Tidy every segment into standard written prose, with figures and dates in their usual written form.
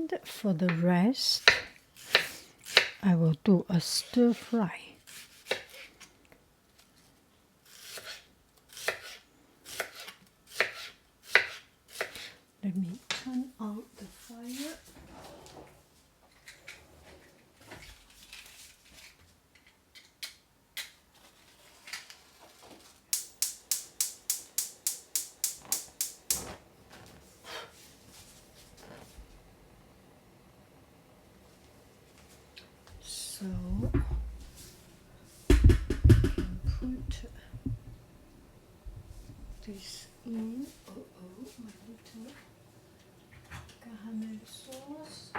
And for the rest, I will do a stir fry. Let me turn on the fire. So I can put this in. My little caramel sauce.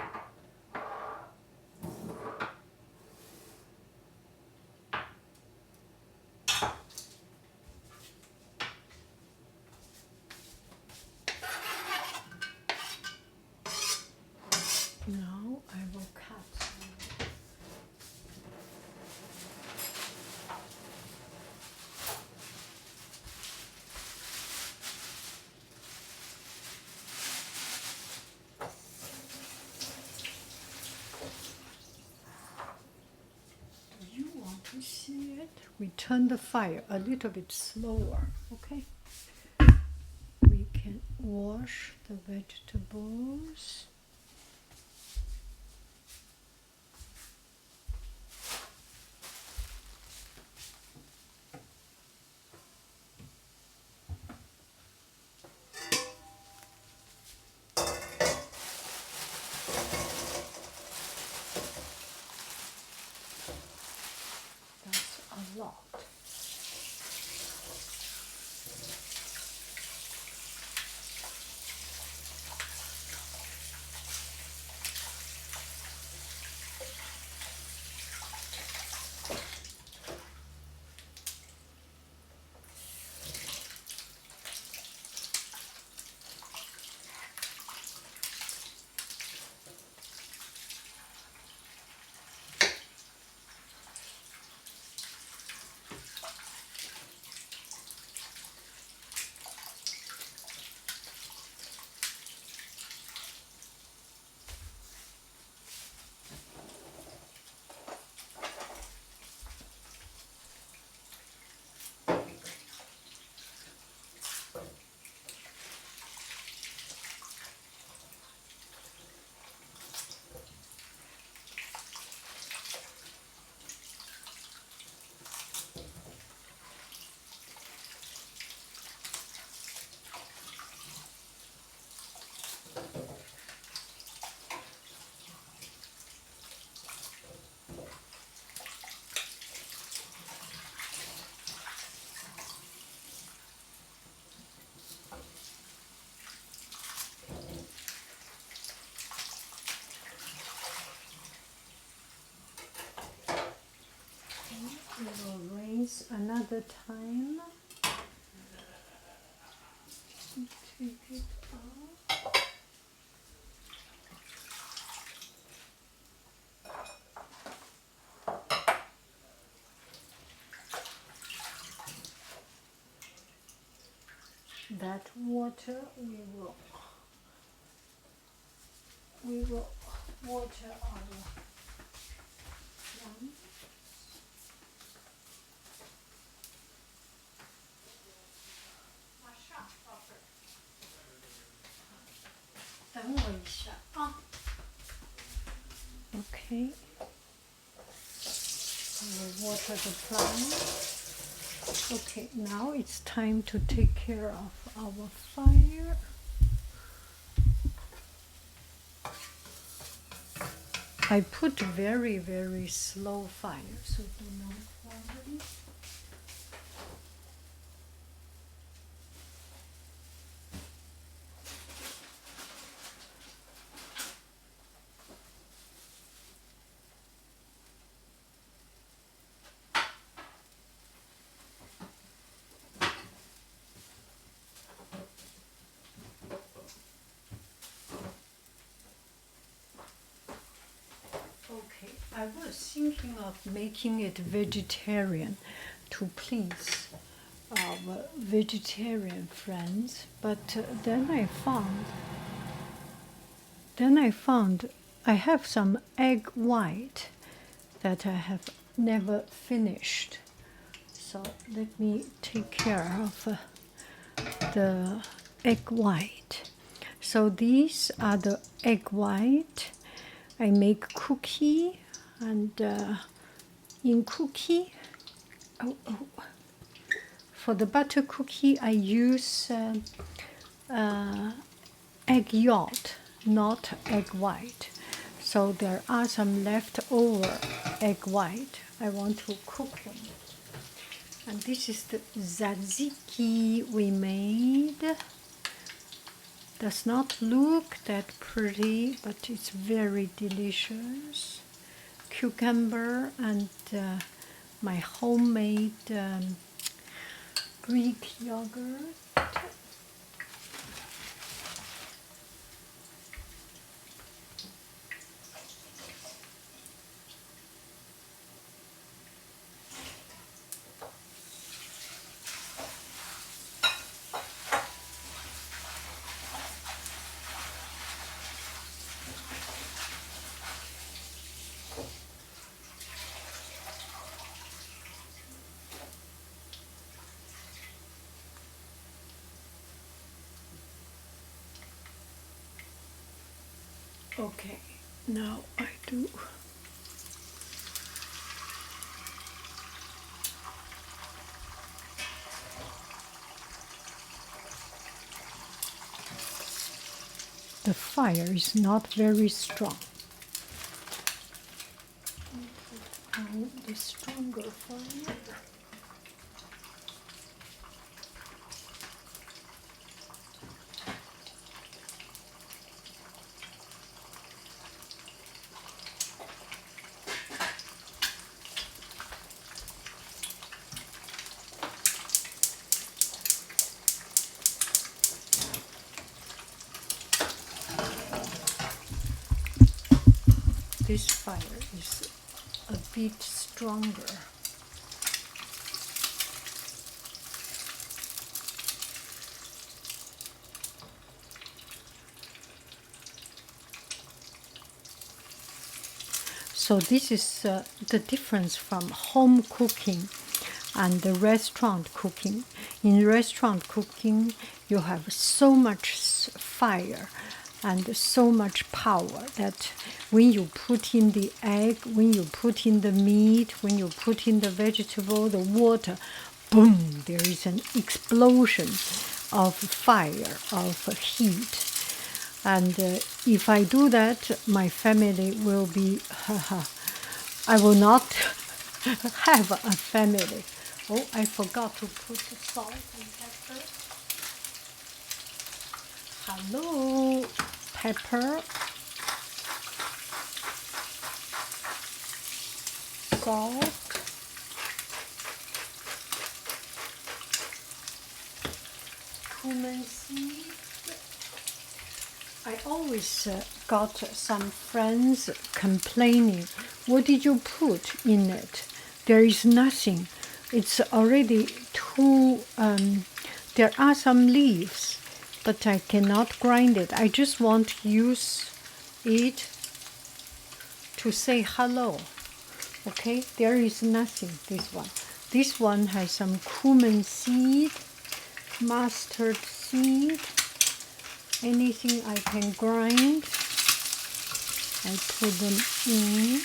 Now I will cut. Do you want to see it? We turn the fire a little bit slower, okay? We can wash the vegetables. That's a lot. We will rinse another time. Take it out. That water we will water our plants. 等我一下啊。Okay. I will water the plant. Okay, now it's time to take care of our fire. I put very, very slow fire, so do not worry. Okay, I was thinking of making it vegetarian to please our vegetarian friends, but then I found then I found I have some egg white that I have never finished. So let me take care of the egg white. So these are the egg white. I make cookie, and in cookie, for the butter cookie I use egg yolk, not egg white. So there are some leftover egg white. I want to cook them. And this is the tzatziki we made. Does not look that pretty, but it's very delicious. Cucumber and my homemade Greek yogurt. Okay, now I do. The fire is not very strong. On the stronger fire. This fire is a bit stronger. So this is the difference from home cooking and the restaurant cooking. In restaurant cooking, you have so much fire and so much power that when you put in the egg, when you put in the meat, when you put in the vegetable, the water, boom, there is an explosion of fire, of heat. And if I do that, my family will be, I will not have a family. Oh, I forgot to put the salt and pepper. Hello, pepper, salt, cumin seed. I always got some friends complaining, what did you put in it? There is nothing. It's already too, there are some leaves, but I cannot grind it. I just want to use it to say hello. Okay, there is nothing, this one. This one has some cumin seed, mustard seed, anything I can grind. I put them in.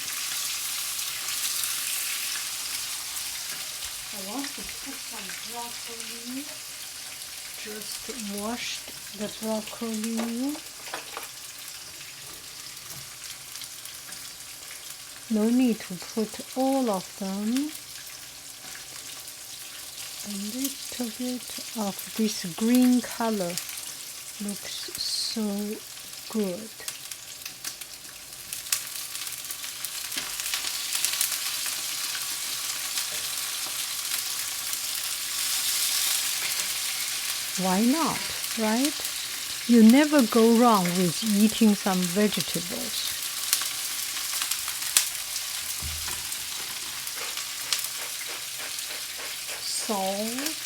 I want to put some broccoli. Just washed the broccoli. No need to put all of them. A little bit of this green color looks so good. Why not, right? You never go wrong with eating some vegetables. Salt.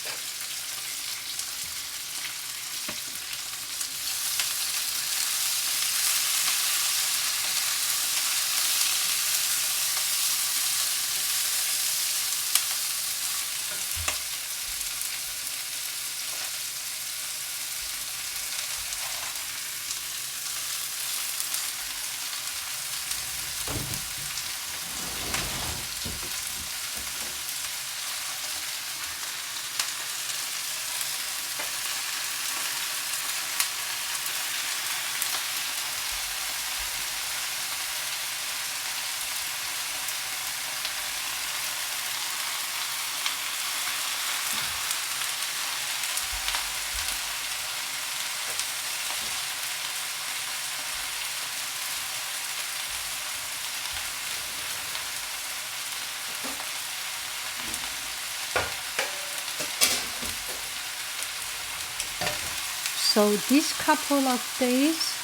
So these couple of days,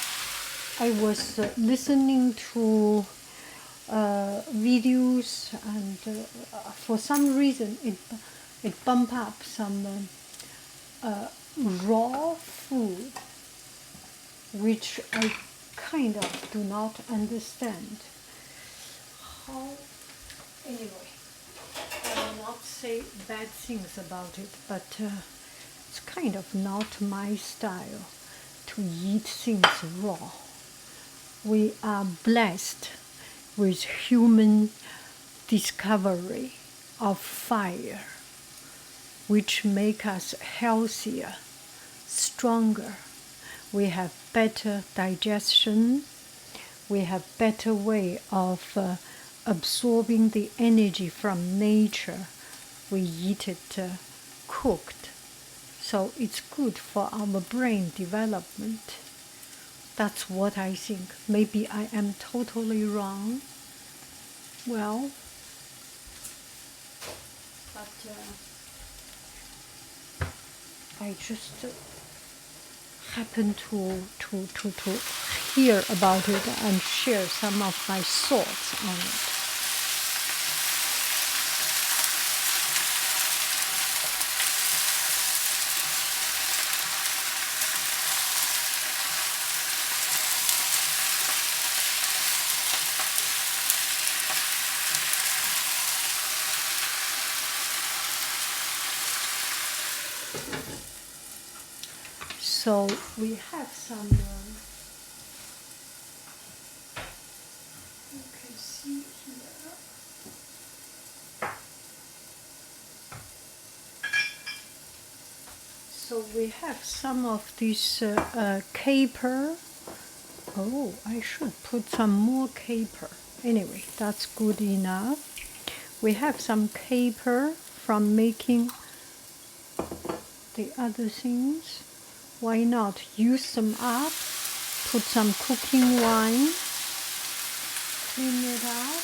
I was listening to videos, and for some reason it bumped up some raw food, which I kind of do not understand. How, anyway, I will not say bad things about it, but it's kind of not my style to eat things raw. We are blessed with human discovery of fire, which make us healthier, stronger. We have better digestion. We have better way of absorbing the energy from nature. We eat it cooked. So it's good for our brain development. That's what I think. Maybe I am totally wrong. Well, but I just happened to hear about it and share some of my thoughts on it. So we have some, you can see here. So we have some of this caper. Oh, I should put some more caper. Anyway, that's good enough. We have some caper from making the other things. Why not use them up? Put some cooking wine, clean it up.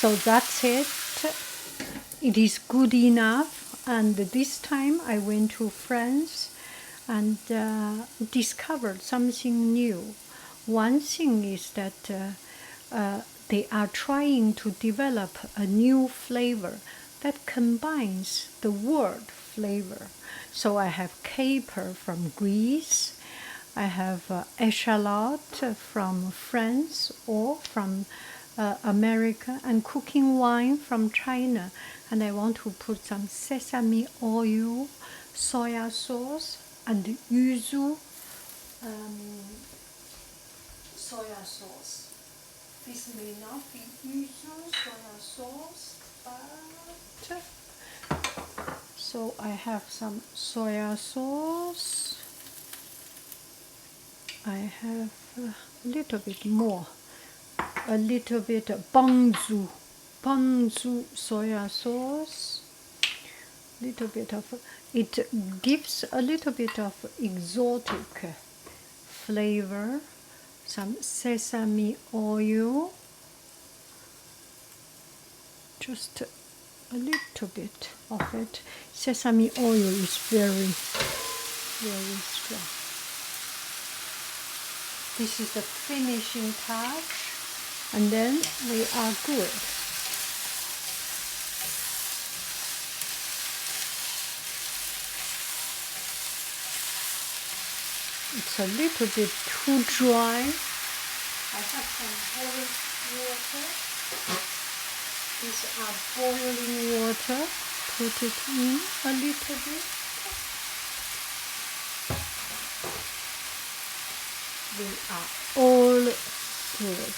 So that's it. It is good enough. And this time I went to France and discovered something new. One thing is that they are trying to develop a new flavor that combines the word flavor. So I have caper from Greece, I have echalot from France or from America, and cooking wine from China. And I want to put some sesame oil, soya sauce, and yuzu soya sauce. This may not be yuzu soya sauce, but so I have some soya sauce. I have a little bit more, a little bit of bangzu soya sauce, little bit of, it gives a little bit of exotic flavor. Some sesame oil, just a little bit of it. Sesame oil is very, very strong. This is the finishing touch, and then we are good. It's a little bit too dry. I have some boiling water. These are boiling water. Put it in a little bit. We are all good.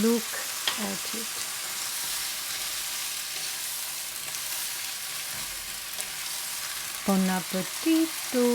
Look at it. Bon appetito!